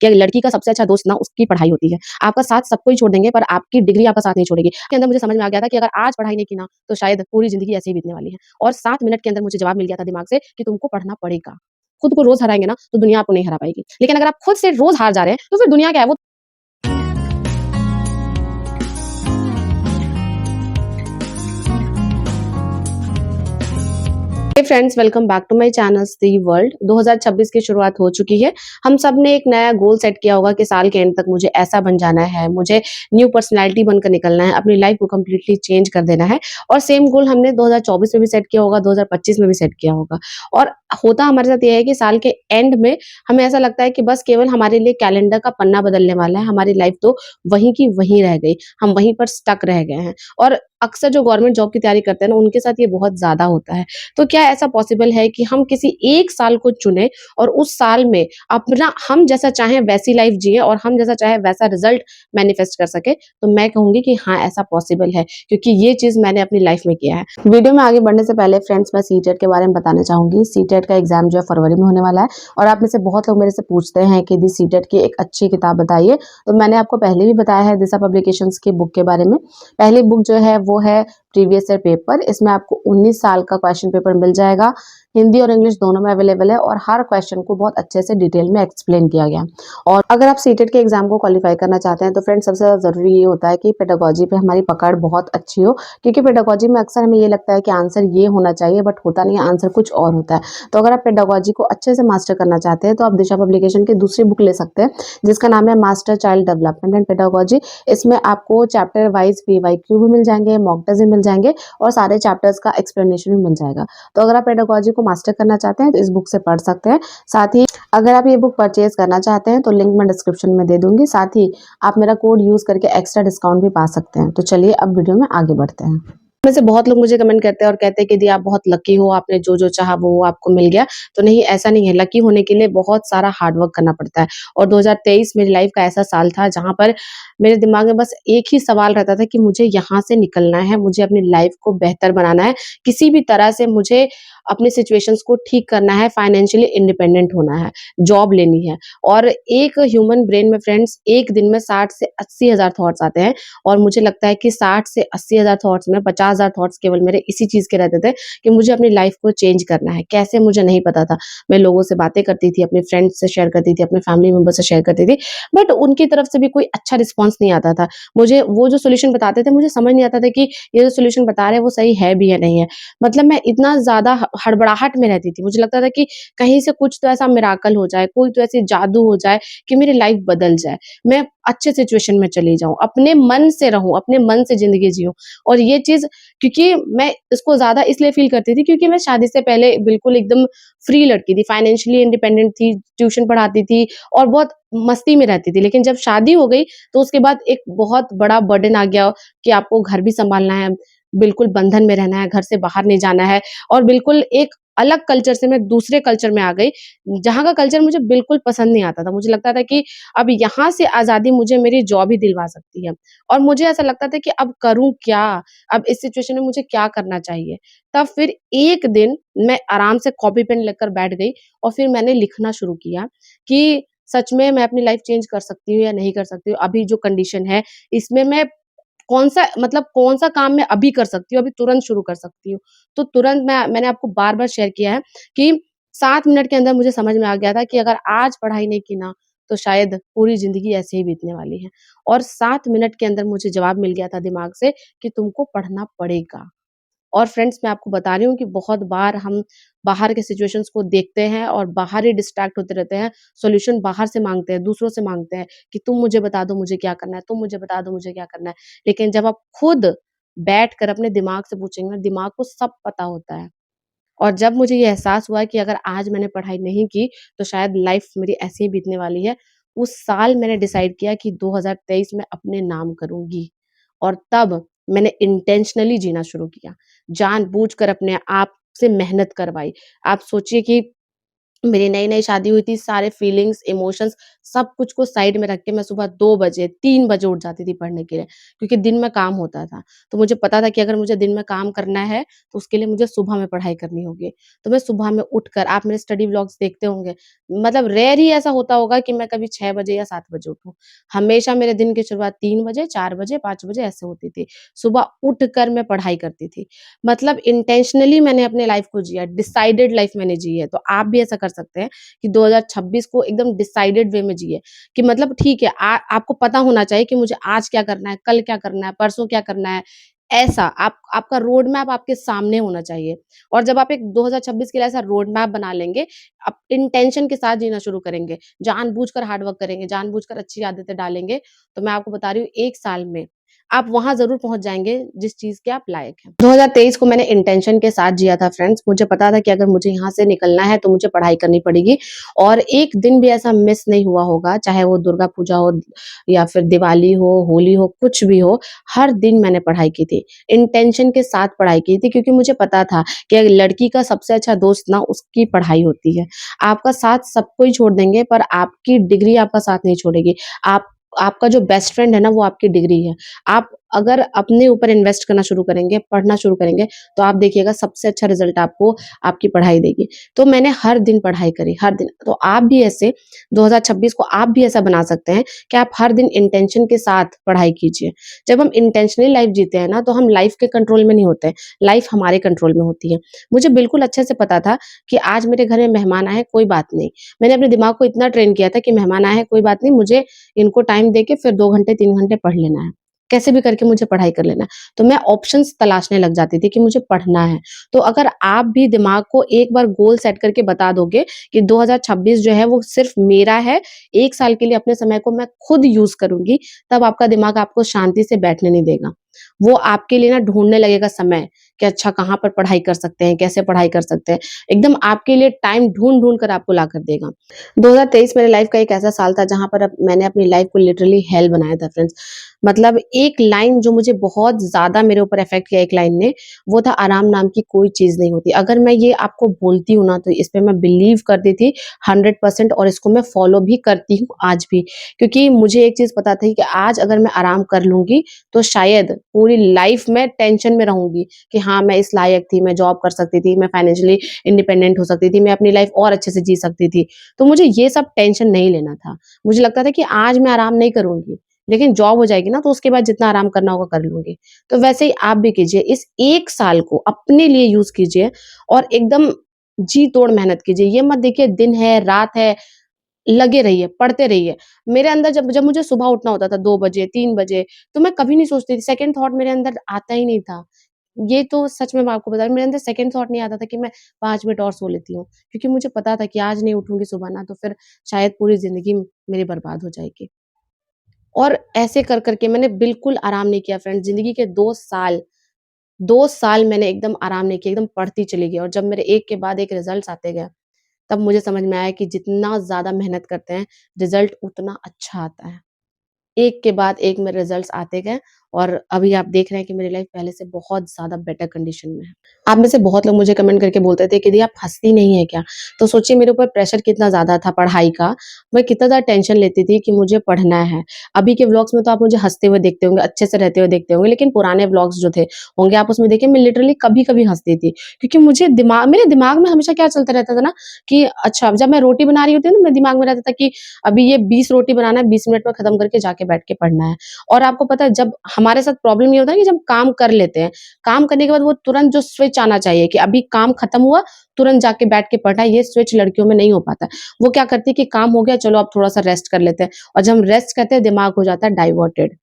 कि लड़की का सबसे अच्छा दोस्त ना उसकी पढ़ाई होती है। आपका साथ सब कोई छोड़ देंगे पर आपकी डिग्री आपका साथ नहीं छोड़ेगी। के अंदर मुझे समझ में आ गया था कि अगर आज पढ़ाई नहीं की ना तो शायद पूरी ज़िंदगी ऐसे ही बीतने वाली है। और 7 मिनट के अंदर मुझे जवाब मिल गया था दिमाग से कि तुमको पढ़ना पड़ेगा। खुद को रोज़ हराएँगे ना तो दुनिया आपको नहीं हरा पाएगी। लेकिन अगर आप खुद से रोज़ हार जा रहे हैं तो फिर दुनिया क्या है वो hey friends welcome back to my channel the world 2026 की शुरुआत हो चुकी है। हम सब ने एक नया गोल सेट किया होगा कि साल के एंड तक मुझे ऐसा बन जाना है, मुझे न्यू पर्सनैलिटी बनकर निकलना है, अपनी लाइफ को कंप्लीटली चेंज कर देना है। और सेम गोल हमने 2024 में भी सेट किया होगा, 2025 में भी सेट किया होगा। और होता हमारे साथ ये है कि साल के एंड में हमें ऐसा लगता है कि बस केवल हमारे लिए कैलेंडर का पन्ना बदलने वाला है, हमारी लाइफ तो वहीं की वहीं रह गई, हम वहीं पर स्टक रह गए हैं। और अक्सर जो गवर्नमेंट जॉब की तैयारी करते हैं ना, उनके साथ ये बहुत ज़्यादा होता है। तो क्या ऐसा पॉसिबल है कि हम किसी एक साल को चुनें और उस साल में अपना हम जैसा चाहें वैसी लाइफ जिएँ और हम जैसा चाहें वैसा रिजल्ट मैनिफेस्ट कर सकें? तो मैं कहूँगी कि हाँ, ऐसा पॉसिबल है क्योंकि ये चीज़ मैंने अपनी लाइफ में किया है। वीडियो में आगे बढ़ने से पहले फ्रेंड्स मैं सीटेट के बारे में बताना चाहूँगी। सीटेट का एग्ज़ाम जो है फरवरी में होने वाला है और आप में से बहुत लोग मेरे से पूछते हैं कि दी सीटेट की एक अच्छी किताब बताइए। तो मैंने आपको पहले भी बताया है दिशा पब्लिकेशंस की बुक के बारे में। पहली बुक जो है वो है प्रीवियस ईयर पेपर। इसमें आपको 19 साल का क्वेश्चन पेपर मिल जाएगा। हिंदी और इंग्लिश दोनों में अवेलेबल है और हर क्वेश्चन को बहुत अच्छे से डिटेल में एक्सप्लेन किया गया। और अगर आप सीटेट के एग्जाम को क्वालिफाई करना चाहते हैं तो फ्रेंड्स सबसे ज़्यादा ज़रूरी ये होता है कि पेडागोजी पे हमारी पकड़ बहुत अच्छी हो, क्योंकि पेडागोजी में अक्सर हमें ये लगता है कि आंसर ये होना चाहिए बट होता नहीं है, आंसर कुछ और होता है। तो अगर आप पेडागोजी को अच्छे से मास्टर करना चाहते हैं तो आप दिशा पब्लिकेशन की दूसरी बुक ले सकते हैं जिसका नाम है master child development and pedagogy. इसमें आपको चैप्टर वाइज पीवाईक्यू भी मिल जाएंगे, मॉक टेस्ट भी मिल जाएंगे और सारे चैप्टर्स का एक्सप्लेनेशन भी मिल जाएगा। तो अगर आप पेडागोजी को मास्टर करना चाहते हैं तो इस बुक से पढ़ सकते हैं। साथ ही अगर आप ये बुक परचेज करना चाहते हैं तो लिंक मैं डिस्क्रिप्शन में दे दूंगी। साथ ही आप मेरा कोड यूज करके एक्स्ट्रा डिस्काउंट भी पा सकते हैं। तो चलिए अब वीडियो में आगे बढ़ते हैं। में से बहुत लोग मुझे कमेंट करते हैं और कहते हैं कि दी आप बहुत लकी हो, आपने जो जो चाहा वो आपको मिल गया। तो नहीं, ऐसा नहीं है। लकी होने के लिए बहुत सारा हार्ड वर्क करना पड़ता है। और 2023 मेरी लाइफ का ऐसा साल था जहां पर मेरे दिमाग में बस एक ही सवाल रहता था कि मुझे यहाँ से निकलना है, मुझे अपनी लाइफ को बेहतर बनाना है, किसी भी तरह से मुझे अपने सिचुएशंस को ठीक करना है, फाइनेंशियली इंडिपेंडेंट होना है, जॉब लेनी है। और एक ह्यूमन ब्रेन में फ्रेंड्स एक दिन में 60 से 80,000 थॉट्स आते हैं। और मुझे लगता है कि 60 से 80,000 थॉट्स में 50,000 थॉट्स केवल मेरे इसी चीज़ के रहते थे कि मुझे अपनी लाइफ को चेंज करना है। कैसे मुझे नहीं पता था। मैं लोगों से बातें करती थी, अपने फ्रेंड्स से शेयर करती थी, अपने फैमिली मेंबर से शेयर करती थी, बट उनकी तरफ से भी कोई अच्छा रिस्पॉन्स नहीं आता था। मुझे वो जो सॉल्यूशन बताते थे मुझे समझ नहीं आता था कि ये जो सॉल्यूशन बता रहे हैं वो सही है भी या नहीं है। मतलब मैं इतना ज़्यादा हड़बड़ाहट में रहती थी। मुझे लगता था कि कहीं से कुछ तो ऐसा मिराकल हो जाए, कोई तो ऐसी जादू हो जाए कि मेरी लाइफ बदल जाए। मैं अच्छे सिचुएशन में चली जाऊँ, अपने मन से रहूँ, अपने मन से ज़िंदगी जिऊँ। और ये चीज़ क्योंकि मैं इसको ज़्यादा इसलिए फ़ील करती थी क्योंकि मैं शादी से पहले बिल्कुल एकदम फ्री लड़की थी, फाइनेंशियली इंडिपेंडेंट थी, ट्यूशन पढ़ाती थी और बहुत मस्ती में रहती थी। लेकिन जब शादी हो गई तो उसके बाद एक बहुत बड़ा बर्डन आ गया कि आपको घर भी सँभालना है, बिल्कुल बंधन में रहना है, घर से बाहर नहीं जाना है और बिल्कुल एक अलग कल्चर से मैं दूसरे कल्चर में आ गई, जहाँ का कल्चर मुझे बिल्कुल पसंद नहीं आता था। मुझे लगता था कि अब यहाँ से आज़ादी मुझे मेरी जॉब ही दिलवा सकती है। और मुझे ऐसा लगता था कि अब करूँ क्या? अब इस सिचुएशन में मुझे क्या करना चाहिए? तब फिर एक दिन मैं आराम से कॉपी पेन लेकर बैठ गई और फिर मैंने लिखना शुरू किया कि सच में मैं अपनी लाइफ़ चेंज कर सकती हूँ या नहीं कर सकती हूँ। अभी जो कंडीशन है, इसमें मैं कौन-सा मतलब कौन-सा काम मैं अभी कर सकती हूँ, अभी तुरंत शुरू कर सकती हूँ। तो तुरंत मैंने आपको बार-बार शेयर किया है कि 7 मिनट के अंदर मुझे समझ में आ गया था कि अगर आज पढ़ाई नहीं की ना, तो शायद पूरी ज़िंदगी ऐसे ही बीतने वाली है। और 7 मिनट के अंदर मुझे जवाब मिल गया था दिमाग से कि तुमको पढ़ना पड़ेगा। और फ्रेंड्स मैं आपको बता रही हूँ कि बहुत बार हम बाहर के सिचुएशंस को देखते हैं और बाहर ही डिस्ट्रैक्ट होते रहते हैं, सॉल्यूशन बाहर से माँगते हैं, दूसरों से माँगते हैं कि तुम मुझे बता दो मुझे क्या करना है, तुम मुझे बता दो मुझे क्या करना है। लेकिन जब आप खुद बैठकर अपने दिमाग से पूछेंगे ना, दिमाग को सब पता होता है। और जब मुझे ये एहसास हुआ कि अगर आज मैंने पढ़ाई नहीं की, तो शायद लाइफ़ मेरी ऐसे ही बीतने वाली है, उस साल मैंने डिसाइड किया कि 2023 में अपने नाम करूँगी। और तब मैंने इंटेंशनली जीना शुरू किया। जानबूझकर अपने आप से मेहनत करवाई। आप सोचिए कि मेरी नई-नई शादी हुई थी, सारे फीलिंग्स, इमोशंस सब कुछ को साइड में रख के मैं सुबह 2 बजे, 3 बजे उठ जाती थी पढ़ने के लिए, क्योंकि दिन में काम होता था। तो मुझे पता था कि अगर मुझे दिन में काम करना है, तो उसके लिए मुझे सुबह में पढ़ाई करनी होगी। तो मैं सुबह में उठकर आप मेरे स्टडी व्लॉग्स देखते होंगे, मतलब रेयर ही ऐसा होता होगा कि मैं कभी 6 बजे या 7 बजे उठूँ। हमेशा मेरे दिन की शुरुआत 3 बजे, 4 बजे, 5 बजे ऐसे होती थी। सुबह उठकर मैं पढ़ाई करती थी। मतलब इंटेंशनली मैंने अपने लाइफ को जिया, डिसाइडेड लाइफ मैंने जी है। तो आप भी ऐसा कर सकते हैं कि 2026 को एकदम डिसाइडेड वे में जिए कि मतलब ठीक है आपको पता होना चाहिए कि मुझे आज क्या करना है, कल क्या करना है, परसों क्या करना है। ऐसा आपका रोड मैप आपके सामने होना चाहिए और जब आप एक 2026 के लिए ऐसा रोड मैप बना लेंगे, आप इंटेंशन के साथ जीना शुरू करेंगे, जानबूझकर हार्ड वर्क करेंगे, जानबूझकर अच्छी आदतें डालेंगे, तो मैं आपको बता रही हूँ 1 साल में आप वहाँ ज़रूर पहुँच जाएँगे जिस चीज़ के आप लायक हैं। 2023 को मैंने इंटेंशन के साथ जिया था फ्रेंड्स, मुझे पता था कि अगर मुझे यहाँ से निकलना है तो मुझे पढ़ाई करनी पड़ेगी और एक दिन भी ऐसा मिस नहीं हुआ होगा, चाहे वो दुर्गा पूजा हो या फिर दिवाली हो, होली हो, कुछ भी हो, हर दिन मैंने पढ़ाई की थी। इंटेंशन के साथ पढ़ाई की थी क्योंकि मुझे पता था कि अगर लड़की का सबसे अच्छा दोस्त ना उसकी पढ़ाई होती है। आपका साथ सब कोई छोड़ देंगे पर आपकी डिग्री आपका साथ नहीं छोड़ेगी। आप आपका जो बेस्ट फ्रेंड है ना वो आपकी डिग्री है। आप अगर अपने ऊपर इन्वेस्ट करना शुरू करेंगे, पढ़ना शुरू करेंगे, तो आप देखिएगा सबसे अच्छा रिज़ल्ट आपको आपकी पढ़ाई देगी। तो मैंने हर दिन पढ़ाई करी, हर दिन। तो आप भी ऐसे 2026 को आप भी ऐसा बना सकते हैं कि आप हर दिन इंटेंशन के साथ पढ़ाई कीजिए। जब हम इंटेंशनली लाइफ़ जीते हैं ना, तो हम लाइफ़ के कंट्रोल में नहीं होते हैं, लाइफ़ हमारे कंट्रोल में होती है। मुझे बिल्कुल अच्छे से पता था कि आज मेरे घर में मेहमान आए हैं, कोई बात नहीं। मैंने अपने दिमाग को इतना ट्रेन किया था कि मेहमान आए हैं, कोई बात नहीं, मुझे इनको टाइम देके फिर 2 घंटे, 3 घंटे पढ़ लेना है। कैसे भी करके मुझे पढ़ाई कर लेना है। तो मैं ऑप्शंस तलाशने लग जाती थी कि मुझे पढ़ना है। तो अगर आप भी दिमाग को एक बार गोल सेट करके बता दोगे कि 2026 जो है वो सिर्फ़ मेरा है, 1 साल के लिए अपने समय को मैं खुद यूज़ करूँगी, तब आपका दिमाग आपको शांति से बैठने नहीं देगा। वो आपके लिए ना ढूँढने लगेगा समय कि अच्छा कहाँ पर पढ़ाई कर सकते हैं, कैसे पढ़ाई कर सकते हैं। एकदम आपके लिए टाइम ढूँढ-ढूँढ कर आपको लाकर देगा। 2023 मेरे लाइफ का एक ऐसा साल था जहाँ पर मैंने अपनी लाइफ को लिटरली हेल बनाया था फ्रेंड्स। मतलब एक लाइन जो मुझे बहुत ज़्यादा मेरे ऊपर इफ़ेक्ट किया एक लाइन ने, वो था आराम नाम की कोई चीज़ नहीं होती। अगर मैं ये आपको बोलती हूँ ना तो इस पे मैं बिलीव करती थी 100% और इसको मैं फॉलो भी करती हूँ आज भी। क्योंकि मुझे एक चीज़ पता थी कि आज अगर मैं आराम कर लूँगी तो शायद पूरी लाइफ मैं टेंशन में रहूँगी कि हाँ, मैं इस लायक थी, मैं जॉब कर सकती थी, मैं फाइनेंशियली इंडिपेंडेंट हो सकती थी, मैं अपनी लाइफ और अच्छे से जी सकती थी। तो मुझे ये सब टेंशन नहीं लेना था। मुझे लगता था कि आज मैं आराम नहीं करूँगी, लेकिन जॉब हो जाएगी ना तो उसके बाद जितना आराम करना होगा कर लूँगी। तो वैसे ही आप भी कीजिए, इस 1 साल को अपने लिए यूज़ कीजिए और एकदम जी तोड़ मेहनत कीजिए। ये मत देखिए दिन है, रात है, लगे रहिए, पढ़ते रहिए। मेरे अंदर जब जब मुझे सुबह उठना होता था 2 बजे, 3 बजे, तो मैं कभी नहीं सोचती थी, सेकंड थॉट मेरे अंदर आता ही नहीं था। ये तो सच में मैं आपको बता रही हूँ, मेरे अंदर सेकंड थॉट नहीं आता था कि मैं 5 मिनट और सो लेती हूँ। क्योंकि मुझे पता था कि आज नहीं उठूँगी सुबह ना तो फिर शायद पूरी ज़िंदगी मेरी बर्बाद हो जाएगी। और ऐसे कर के मैंने बिल्कुल आराम नहीं किया फ्रेंड्स, ज़िंदगी के 2 साल मैंने एकदम आराम नहीं किया, एकदम पढ़ती चली गई और जब मेरे एक के बाद एक रिज़ल्ट्स आते गए, तब मुझे समझ में आया कि जितना ज़्यादा मेहनत करते हैं, रिज़ल्ट उतना अच्छा आता है। एक के बाद एक मेरे रिज़ल्ट्स आते गए और अभी आप देख रहे हैं कि मेरी लाइफ़ पहले से बहुत ज़्यादा बेटर कंडीशन में है। आप में से बहुत लोग मुझे कमेंट करके बोलते थे कि दी आप हँसती नहीं है क्या? तो सोचिए मेरे ऊपर प्रेशर कितना ज़्यादा था पढ़ाई का, मैं कितना ज़्यादा टेंशन लेती थी कि मुझे पढ़ना है। अभी के व्लॉग्स में तो आप मुझे हँसते हुए देखते होंगे, अच्छे से रहते हुए देखते होंगे, लेकिन पुराने व्लॉग्स जो थे होंगे आप उसमें देखिए मैं लिटरली कभी-कभी हँसती थी। क्योंकि मुझे मेरे दिमाग में हमेशा क्या चलता रहता था ना कि अच्छा जब मैं रोटी बना रही होती थी ना, मेरे दिमाग में रहता था कि अभी ये 20 रोटी बनाना है, 20 मिनट में खत्म करके जाके बैठ के पढ़ना है। और आपको पता है जब हमारे साथ प्रॉब्लम ये होता है कि जब काम कर लेते हैं, काम करने के बाद वो तुरंत जो स्विच आना चाहिए कि अभी काम खत्म हुआ, तुरंत जाके बैठ के पढ़ना है, ये स्विच लड़कियों में नहीं हो पाता है। वो क्या करती है कि काम हो गया चलो अब थोड़ा-सा रेस्ट कर लेते हैं और जब हम रेस्ट करते हैं दिमाग हो जाता है डाइवर्टेड।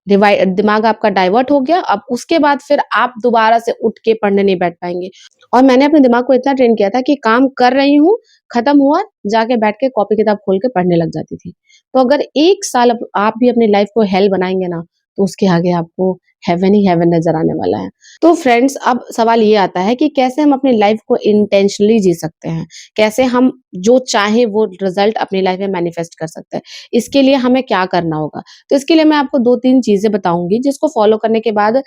दिमाग आपका डाइवर्ट हो गया, अब उसके बाद फिर आप दोबारा से उठ के पढ़ने नहीं बैठ पाएँगे। और मैंने अपने दिमाग को इतना ट्रेन किया था कि काम कर रही हूँ, खत्म हुआ, जाके बैठ के कॉपी किताब खोल के पढ़ने लग जाती थी। तो अगर 1 साल अब आप भी अपनी लाइफ़ को हेल बनाएँगे ना, तो उसके आगे आपको हेवन ही हेवन नज़र आने वाला है। तो फ्रेंड्स अब सवाल ये आता है कि कैसे हम अपनी लाइफ़ को इंटेंशनली जी सकते हैं? कैसे हम जो चाहें वो रिज़ल्ट अपनी लाइफ़ में मैनिफेस्ट कर सकते हैं? इसके लिए हमें क्या करना होगा? तो इसके लिए मैं आपको 2-3 चीज़ें बताऊँगी जिसको फ़ॉलो करने के बाद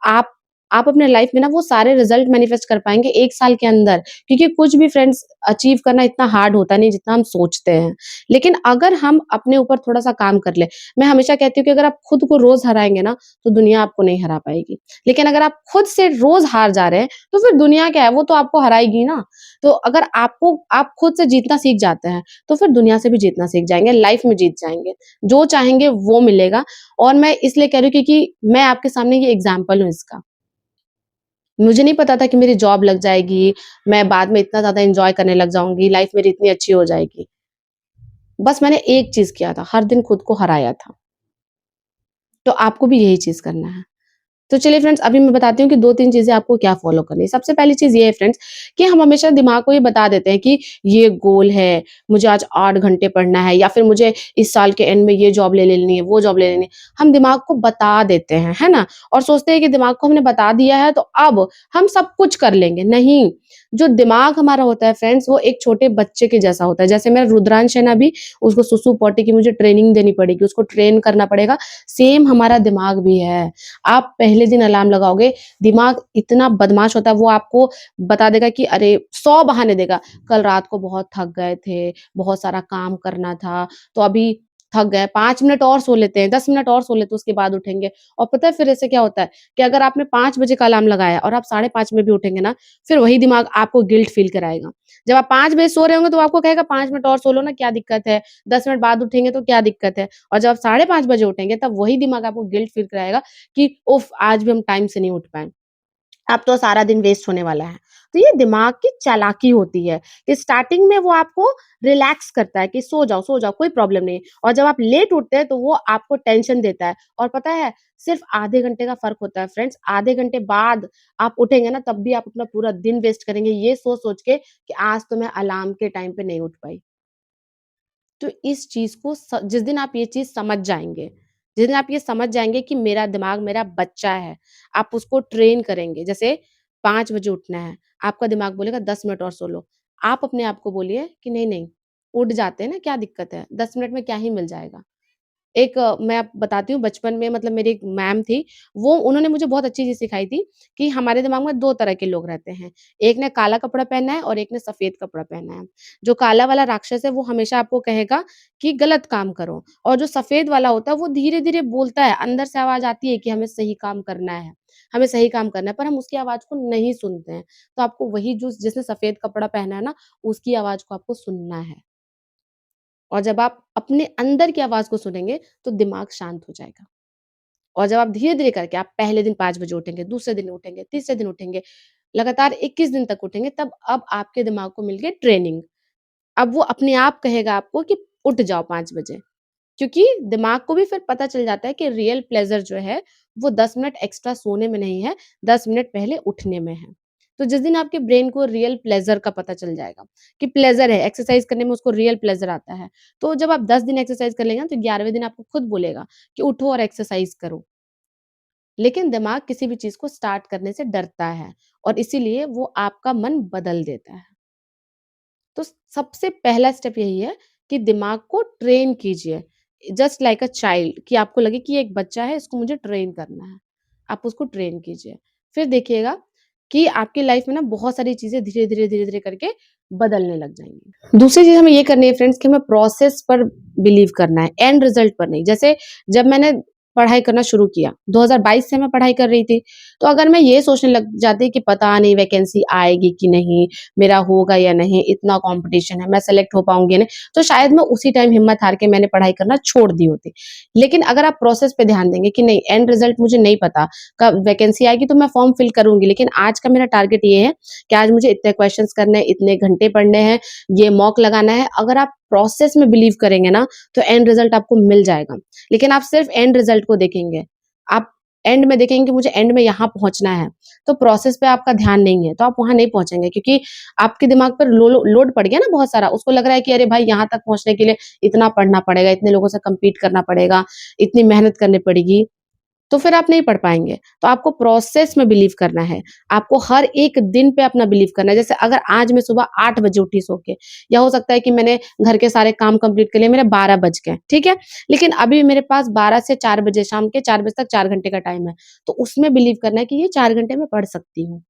आप आप अपने लाइफ में ना वो सारे रिजल्ट मैनिफेस्ट कर पाएँगे 1 साल के अंदर, क्योंकि कुछ भी फ्रेंड्स अचीव करना इतना हार्ड होता नहीं जितना हम सोचते हैं। लेकिन अगर हम अपने ऊपर थोड़ा-सा काम कर लें, मैं हमेशा कहती हूँ कि अगर आप खुद को रोज़ हराएँगे ना, तो दुनिया आपको नहीं हरा पाएगी। लेकिन अगर आप खुद से रोज़ हार जा रहे हैं, तो फिर दुनिया क्या है, वो तो आपको हराएगी ना। तो अगर आप खुद से जीतना सीख जाते हैं, तो फिर दुनिया से भी जीतना सीख जाएँगे, लाइफ में जीत जाएँगे। जो चाहेंगे वो मिलेगा और मैं इसलिए कह रही हूँ क्योंकि मैं आपके सामने ये एग्ज़ाम्पल हूँ इसका। मुझे नहीं पता था कि मेरी जॉब लग जाएगी, मैं बाद में इतना ज़्यादा एन्जॉय करने लग जाऊँगी, लाइफ़ मेरी इतनी अच्छी हो जाएगी। बस मैंने एक चीज़ किया था, हर दिन खुद को हराया था। तो आपको भी यही चीज़ करना है। तो चलिए फ्रेंड्स अभी मैं बताती हूँ कि 2-3 चीज़ें आपको क्या फ़ॉलो करनी है। सबसे पहली चीज़ ये है फ्रेंड्स कि हम हमेशा दिमाग को ये बता देते हैं कि ये गोल है, मुझे आज 8 घंटे पढ़ना है या फिर मुझे इस साल के एंड में ये जॉब ले लेनी है, वो जॉब ले लेनी है। हम दिमाग को बता देते हैं, है ना? और सोचते हैं कि दिमाग को हमने बता दिया है तो अब हम सब कुछ कर लेंगे। नहीं, जो दिमाग हमारा होता है फ्रेंड्स वो एक छोटे बच्चे के जैसा होता है। जैसे मेरा रुद्रांश है ना अभी, उसको सुसु पॉटी की मुझे ट्रेनिंग देनी पड़ेगी, उसको ट्रेन करना पड़ेगा। सेम हमारा दिमाग भी है। आप पहले दिन अलार्म लगाओगे, दिमाग इतना बदमाश होता है, वो आपको बता देगा कि अरे 100 बहाने देगा। कल रात को बहुत थक गए थे, बहुत सारा काम करना था, तो अभी थक गए, 5 मिनट और सो लेते हैं, 10 मिनट और सो लेते हैं, उसके बाद उठेंगे। और पता है फिर ऐसे क्या होता है कि अगर आपने 5 बजे का अलार्म लगाया और आप 5:30 में भी उठेंगे ना, फिर वही दिमाग आपको गिल्ट फ़ील कराएगा। जब आप 5 बजे सो रहे होंगे तो वो आपको कहेगा 5 मिनट और सो लो ना, क्या दिक्कत है? 10 मिनट बाद उठेंगे तो क्या दिक्कत है? और जब आप 5:30 बजे उठेंगे तब वही दिमाग आपको गिल्ट फ़ील कराएगा कि उफ़! आज भी हम टाइम से नहीं उठ पाए। अब तो सारा दिन वेस्ट होने वाला है। तो ये दिमाग की चालाकी होती है कि स्टार्टिंग में वो आपको रिलैक्स करता है कि सो जाओ, कोई प्रॉब्लम नहीं है और जब आप लेट उठते हैं तो वो आपको टेंशन देता है और पता है सिर्फ़ आधे घंटे का फ़र्क होता है फ्रेंड्स, आधे घंटे बाद आप उठेंगे ना तब भी आप अपना पूरा दिन वेस्ट करेंगे ये सोच-सोच के कि आज तो मैं अलार्म के टाइम पे नहीं उठ पाई। तो इस चीज़ को जिस दिन आप ये चीज़ समझ जाएँगे, जिस दिन आप ये समझ जाएँगे कि मेरा दिमाग मेरा बच्चा है, आप उसको ट्रेन करेंगे। जैसे 5 बजे उठना है, आपका दिमाग बोलेगा 10 मिनट और सो लो। आप अपने आप को बोलिए कि नहीं-नहीं, उठ जाते हैं ना, क्या दिक्कत है? 10 मिनट में क्या ही मिल जाएगा? मैं आप बताती हूँ बचपन में मतलब मेरी एक मैम थी, वो उन्होंने मुझे बहुत अच्छी चीज़ सिखाई थी कि हमारे दिमाग में 2 तरह के लोग रहते हैं। एक ने काला कपड़ा पहना है और एक ने सफ़ेद कपड़ा पहना है। जो काला वाला राक्षस है वो हमेशा आपको कहेगा कि गलत काम करो और जो सफ़ेद वाला होता है वो धीरे-धीरे बोलता है, अंदर से आवाज़ आती है कि हमें सही काम करना है, हमें सही काम करना है, पर हम उसकी आवाज़ को नहीं सुनते हैं। तो आपको वही जो जिसने सफ़ेद कपड़ा पहना है ना, उसकी आवाज़ को आपको सुनना है। और जब आप अपने अंदर की आवाज़ को सुनेंगे, तो दिमाग शांत हो जाएगा। और जब आप धीरे-धीरे करके आप पहले दिन 5 बजे उठेंगे, दूसरे दिन उठेंगे, तीसरे दिन उठेंगे, लगातार 21 दिन तक उठेंगे, तब अब आपके दिमाग को मिल गई ट्रेनिंग। अब वो अपने आप कहेगा आपको कि उठ जाओ 5 बजे। क्योंकि दिमाग को भी फिर पता चल जाता है कि रियल प्लेज़र जो है, वो 10 मिनट एक्स्ट्रा सोने में नहीं है, 10 मिनट पहले उठने में है। तो जिस दिन आपके ब्रेन को रियल प्लेज़र का पता चल जाएगा कि प्लेज़र है, एक्सरसाइज़ करने में उसको रियल प्लेज़र आता है। तो जब आप 10 दिन एक्सरसाइज़ कर लेंगे ना, तो 11वें दिन आपको खुद बोलेगा कि उठो और एक्सरसाइज़ करो। लेकिन दिमाग किसी भी चीज़ को स्टार्ट करने से डरता है और इसीलिए वो आपका मन बदल देता है। तो सबसे पहला स्टेप यही है कि दिमाग को ट्रेन कीजिए जस्ट लाइक अ चाइल्ड कि आपको लगे कि ये एक बच्चा है इसको मुझे ट्रेन करना है। आप उसको ट्रेन कीजिए। फिर देखिएगा कि आपकी लाइफ में ना बहुत सारी चीज़ें धीरे-धीरे, धीरे-धीरे करके बदलने लग जाएँगी। दूसरी चीज़ हमें ये करनी है फ्रेंड्स कि हमें प्रोसेस पर बिलीव करना है, एंड रिजल्ट पर नहीं। जैसे जब मैंने पढ़ाई करना शुरू किया, 2022 से मैं पढ़ाई कर रही थी। तो अगर मैं ये सोचने लग जाती कि पता नहीं वैकेंसी आएगी कि नहीं, मेरा होगा या नहीं, इतना कॉम्पिटिशन है, मैं सेलेक्ट हो पाऊँगी या नहीं, तो शायद मैं उसी टाइम हिम्मत हार के मैंने पढ़ाई करना छोड़ दी होती। लेकिन अगर आप प्रोसेस पे ध्यान देंगे कि नहीं एंड रिजल्ट मुझे नहीं पता, कब वैकेंसी आएगी तो मैं फॉर्म फिल करूँगी, लेकिन आज का मेरा टारगेट ये है कि आज मुझे इतने क्वेश्चन्स करने हैं, इतने घंटे पढ़ने हैं, ये मॉक लगाना है। अगर आप प्रोसेस में बिलीव करेंगे ना, तो एंड रिजल्ट आपको मिल जाएगा। लेकिन आप सिर्फ एंड रिजल्ट को देखेंगे, आप एंड में देखेंगे कि मुझे एंड में यहाँ पहुँचना है, तो प्रोसेस पे आपका ध्यान नहीं है, तो आप वहाँ नहीं पहुँचेंगे क्योंकि आपके दिमाग पर लोड पड़ गया ना बहुत सारा, उसको लग रहा है कि अरे भाई यहाँ तक पहुँचने के लिए इतना पढ़ना पड़ेगा, इतने लोगों से कम्पीट करना पड़ेगा, इतनी मेहनत करनी पड़ेगी। तो फिर आप नहीं पढ़ पाएँगे। तो आपको प्रोसेस में बिलीव करना है। आपको हर एक दिन पे अपना बिलीव करना है। जैसे अगर आज मैं सुबह 8 बजे उठी सो के, या हो सकता है कि मैंने घर के सारे काम कंप्लीट कर लिए, मेरे 12 बज गए, ठीक है? लेकिन अभी मेरे पास 12 से 4 बजे, शाम के 4 बजे तक 4 घंटे का टाइम है। तो उसमें बिलीव करना है कि ये 4 घंटे मैं पढ़ सकती हूँ।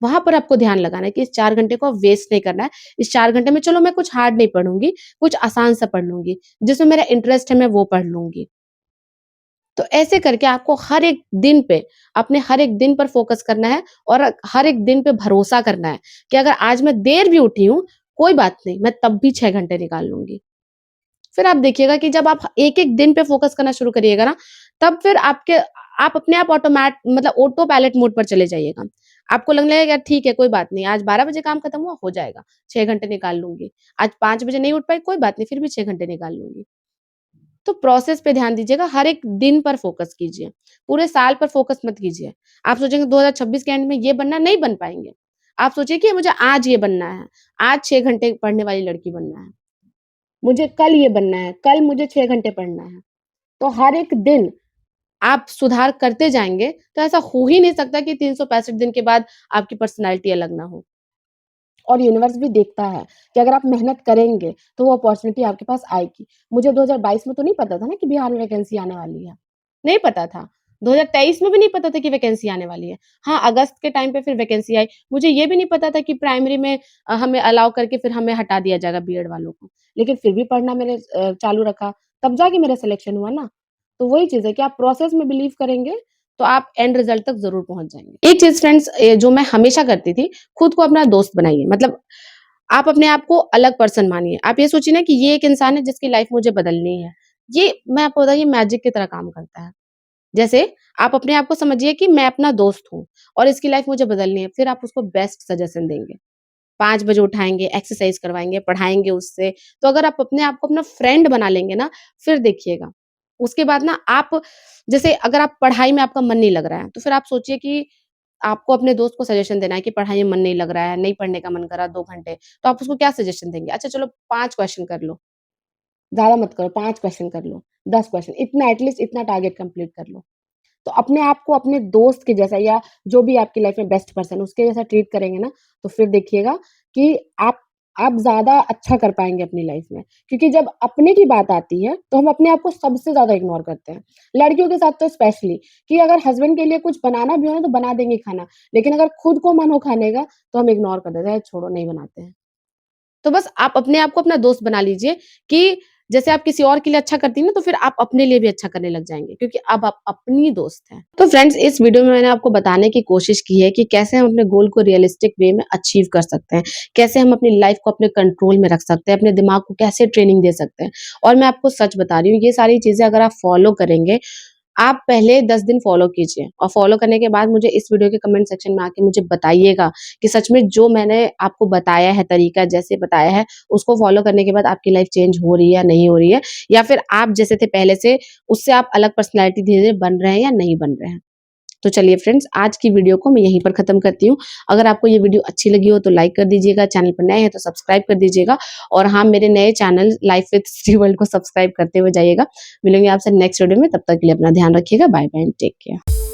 वहाँ पर आपको ध्यान लगाना है कि इस 4 घंटे को वेस्ट नहीं करना है। इस 4 घंटे में चलो मैं कुछ हार्ड नहीं पढ़ूँगी, कुछ आसान सा पढ़ लूँगी। जिसमें मेरा इंटरेस्ट है मैं वो पढ़ लूँगी। तो ऐसे करके आपको हर एक दिन पे, अपने हर एक दिन पर फ़ोकस करना है और हर एक दिन पे भरोसा करना है कि अगर आज मैं देर भी उठी हूँ, कोई बात नहीं, मैं तब भी 6 घंटे निकाल लूँगी। फिर आप देखिएगा कि जब आप एक-एक दिन पे फ़ोकस करना शुरू करिएगा ना, तब फिर आप अपने आप मतलब ऑटो पायलट मोड पर चले जाइएगा। आपको लगने लगेगा ठीक है, कोई बात नहीं, आज 12 बजे काम खत्म हुआ, हो जाएगा, 6 घंटे निकाल लूँगी। आज 5 बजे नहीं उठ पाई, कोई बात नहीं, फिर भी 6 घंटे निकाल लूँगी। तो प्रोसेस पे ध्यान दीजिएगा, हर एक दिन पर फ़ोकस कीजिए। पूरे साल पर फ़ोकस मत कीजिए। आप सोचेंगे 2026 के एंड में ये बनना है, नहीं बन पाएँगे। आप सोचिए कि मुझे आज ये बनना है, आज 6 घंटे पढ़ने वाली लड़की बनना है। मुझे कल ये बनना है, कल मुझे 6 घंटे पढ़ना है। तो हर एक दिन आप सुधार करते जाएँगे, तो ऐसा हो ही नहीं सकता कि 365 दिन के बाद आपकी पर्सनैलिटी अलग ना हो। और यूनिवर्स भी देखता है कि अगर आप मेहनत करेंगे, तो वो अपॉर्च्युनिटी आपके पास आएगी। मुझे 2022 में तो नहीं पता था ना कि बिहार में वैकेंसी आने वाली है। नहीं पता था। 2023 में भी नहीं पता था कि वैकेंसी आने वाली है। हाँ, अगस्त के टाइम पे फिर वैकेंसी आई। मुझे ये भी नहीं पता था कि प्राइमरी में हमें अलाउ करके फिर हमें हटा दिया जाएगा बीएड वालों को। लेकिन फिर भी पढ़ना मैंने चालू रखा, तब जाके मेरा सिलेक्शन हुआ ना। तो वही चीज़ है कि आप प्रोसेस में बिलीव करेंगे, तो आप एंड रिजल्ट तक ज़रूर पहुँच जाएँगे। एक चीज़ फ्रेंड्स, जो मैं हमेशा करती थी, खुद को अपना दोस्त बनाइए। मतलब आप अपने आप को अलग पर्सन मानिए। आप ये सोचिए ना कि ये एक इंसान है जिसकी लाइफ़ मुझे बदलनी है। ये मैं आपको बताऊँ, ये मैजिक की तरह काम करता है। जैसे आप अपने आप को समझिए कि मैं अपना दोस्त हूँ और इसकी लाइफ़ मुझे बदलनी है, फिर आप उसको बेस्ट सजेशन देंगे। 5 बजे उठाएँगे, एक्सरसाइज़ करवाएँगे, पढ़ाएँगे उससे। तो अगर आप अपने आप को अपना फ्रेंड बना लेंगे ना, फिर देखिएगा। उसके बाद ना आप, जैसे अगर आप पढ़ाई में आपका मन नहीं लग रहा है, तो फिर आप सोचिए कि आपको अपने दोस्त को सजेशन देना है कि पढ़ाई में मन नहीं लग रहा है, नहीं पढ़ने का मन कर रहा 2 घंटे, तो आप उसको क्या सजेशन देंगे? अच्छा चलो 5 क्वेश्चन कर लो, ज़्यादा मत करो, 5 क्वेश्चन कर लो, 10 क्वेश्चन, इतना एटलीस्ट इतना टारगेट कंप्लीट कर लो। तो अपने आप को अपने दोस्त के जैसा, या जो भी आपकी लाइफ में बेस्ट पर्सन उसके जैसा ट्रीट करेंगे ना, तो फिर देखिएगा कि आप ज़्यादा अच्छा कर पाएँगे अपनी लाइफ में। क्योंकि जब अपने की बात आती है, तो हम अपने आप को सबसे ज़्यादा इग्नोर करते हैं। लड़कियों के साथ तो स्पेशली, कि अगर हस्बैंड के लिए कुछ बनाना भी हो ना, तो बना देंगे खाना। लेकिन अगर खुद को मन हो खाने का, तो हम इग्नोर कर देते हैं, छोड़ो नहीं बनाते हैं। तो बस आप अपने आप को अपना दोस्त बना लीजिए कि जैसे आप किसी और के लिए अच्छा करती हैं ना, तो फिर आप अपने लिए भी अच्छा करने लग जाएँगे, क्योंकि अब आप अपनी दोस्त हैं। तो फ्रेंड्स, इस वीडियो में मैंने आपको बताने की कोशिश की है कि कैसे हम अपने गोल को रियलिस्टिक वे में अचीव कर सकते हैं, कैसे हम अपनी लाइफ को अपने कंट्रोल में रख सकते हैं, अपने दिमाग को कैसे ट्रेनिंग दे सकते हैं। और मैं आपको सच बता रही हूँ, ये सारी चीज़ें अगर आप फॉलो करेंगे, आप पहले 10 दिन फॉलो कीजिए और फॉलो करने के बाद मुझे इस वीडियो के कमेंट सेक्शन में आके मुझे बताइएगा कि सच में जो मैंने आपको बताया है, तरीका जैसे बताया है, उसको फॉलो करने के बाद आपकी लाइफ चेंज हो रही है या नहीं हो रही है, या फिर आप जैसे थे पहले से, उससे आप अलग पर्सनैलिटी धीरे-धीरे बन रहे हैं या नहीं बन रहे हैं। तो चलिए फ्रेंड्स, आज की वीडियो को मैं यहीं पर खत्म करती हूँ। अगर आपको ये वीडियो अच्छी लगी हो तो लाइक कर दीजिएगा, चैनल पर नए हैं तो सब्सक्राइब कर दीजिएगा और हाँ, मेरे नए channel life with Shri world को सब्सक्राइब करते हुए जाइएगा। मिलेंगे आपसे नेक्स्ट वीडियो में, तब तक के लिए अपना ध्यान रखिएगा। Bye bye and take care.